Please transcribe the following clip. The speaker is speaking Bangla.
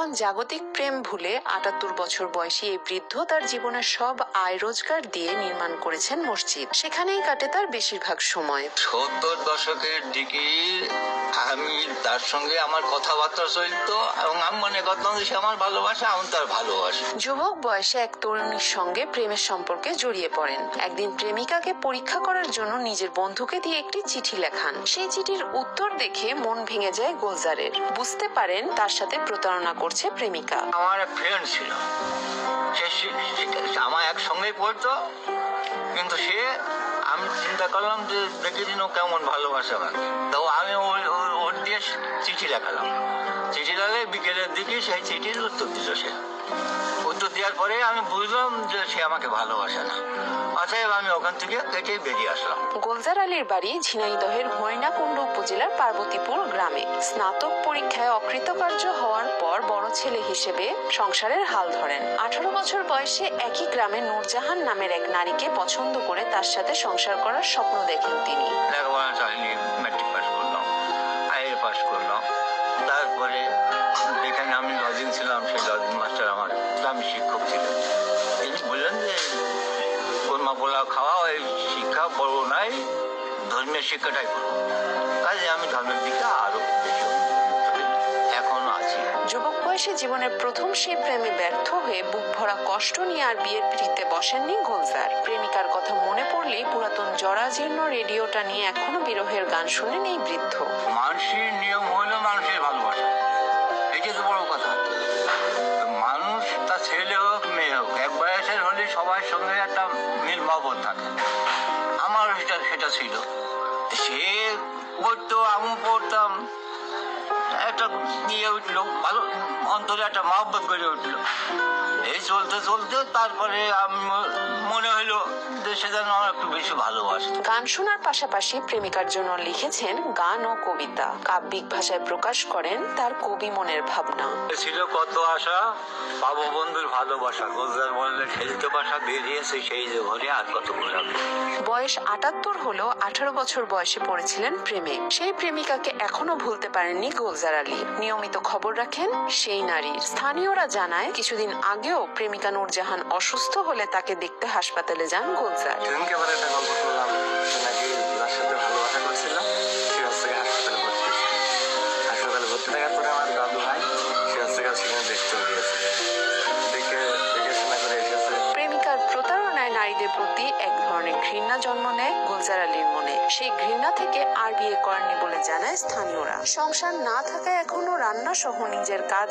এখন জাগতিক প্রেম ভুলে ৭৮ বছর বয়সী এই বৃদ্ধ তার জীবনের সব আয় রোজগার দিয়ে নির্মাণ করেছেন মসজিদ। সেখানেই কাটে তার বেশিরভাগ সময়। ৭০ দশকের দিকে আমি তার সঙ্গে আমার কথাবার্তা চলতো এবং আমি মনে করতাম যে সে আমার ভালোবাসে, আমি তার ভালোবাসি। যুবক বয়সে এক তরুণীর সঙ্গে প্রেমের সম্পর্কে জড়িয়ে পড়েন। একদিন প্রেমিকাকে পরীক্ষা করার জন্য নিজের বন্ধুকে দিয়ে একটি চিঠি লেখান। সেই চিঠির উত্তর দেখে মন ভেঙে যায় গুলজারের। বুঝতে পারেন তার সাথে প্রতারণা করছে প্রেমিকা। আমার এক ফ্রেন্ড ছিল, সে আমার একসঙ্গেই পড়তো, কিন্তু আমি চিন্তা করলাম যে দেখে দিন ও কেমন ভালোবাসে আমাকে। তো আমি ওর দিয়ে চিঠি লেখালাম। চিঠি লেখে বিকেলের দিকে সেই চিঠির উত্তর দিল। সে উত্তর দেওয়ার পরে আমি বুঝলাম যে সে আমাকে ভালোবাসে না। অতএব আমি ওখান থেকে কেটে বেরিয়ে আসলাম। গুলজার আলীর বাড়ি ঝিনাইদহের হরিণাকুণ্ড উপজেলার পার্বতীপুর গ্রামে। স্নাতক পরীক্ষায় অকৃতকার্য হওয়ার পর বড় ছেলে হিসেবে সংসারের হাল ধরেন। ১৮ বছর বয়সে একই গ্রামে নূরজাহান নামের এক নারীকে পছন্দ করে তার সাথে সংসার করার স্বপ্ন দেখেন তিনি। লেখাপড়া চালিয়ে ম্যাট্রিক পাস করলাম, আইএ পাস করলাম। তারপরে যেখানে আমি লজিং ছিলাম সেই লজিং মাস্টার আমার ইসলামী শিক্ষক ছিলেন। তিনি বললেন যে কোরমা পোলাও খাওয়া এই শিক্ষা বড় নাই, ধর্মীয় শিক্ষাটাই করবো। কাজে আমি ধর্মের দিকে আরো বেশি এখনো আছি। যুবক বয়সে জীবনের প্রথম সেই প্রেমে ব্যর্থ হয়ে বুক ভরা কষ্ট নিয়ে আর বিয়ের পিড়িতে বসেননি গুলজার। প্রেমিকার কথা মনে পড়লেই পুরাতন জরাজীর্ণ রেডিওটা নিয়ে এখনো বিরহের গান শুনেন এই বৃদ্ধ। মানুষের নিয়ম হলো মানুষের ভালোবাসা, এটা তো বড় কথা। মানুষ তার ছেলে হোক মেয়ে হোক এক বয়সের হলে সবার সঙ্গে একটা মিল মহব্বত থাকে। আমার সেটা ছিল। সে পড়তো, আমি পড়তাম, একটা ইয়ে উঠলো, ভালো অন্তরে একটা মহব্বত গড়ে উঠলো। এই চলতে চলতে তারপরে আমি মনে হলো যে সে যেন আমার একটু বেশি ভালোবাসে। গান শোনার পাশাপাশি প্রেমিকার জন্য লিখেছেন গান ও কবিতা। কাব্যিক ভাষায় প্রকাশ করেন তার কবি মনের ভাবনা। ছিল কত আশা পাবো বন্ধুর ভালোবাসা, গুলজার বললে খেলতে বাসা বেরিয়েছে সেই যে ঘরে আর কত ঘোরাবে। বয়স ৭৮ হলেও ১৮ বছর বয়সে পড়েছিলেন প্রেমে। সেই প্রেমিকাকে এখনো ভুলতে পারেননি গুলজার আলী। নিয়মিত খবর রাখেন সেই নারীর। স্থানীয়রা জানায় কিছুদিন আগেও প্রেমিকা নূরজাহান অসুস্থ হলে তাকে দেখতে হাসপাতালে যান গুলজার। সেদিনকে আবার একটা গল্প শুনলাম, নাকি যার সাথে ভালোবাসা করছিলাম সে হচ্ছে হাসপাতালে ভর্তি হয়েছে। হাসপাতালে ভর্তি থাকার পরে আমার দাদু ভাই সে হচ্ছে সেখানে দেখতে গিয়েছে, দেখে দেখাশোনা করে এসেছে। প্রেমিকার প্রতারণায় নারীদের প্রতি এক ধরনের ঘৃণা জন্ম নেয় গুলজার আলীর মনে। সেই ঘৃণা থেকে আর বিয়ে করেননি বলে জানায় স্থানীয়রা। সংসার না থাকায় এখনো রান্না সহ নিজের কাজ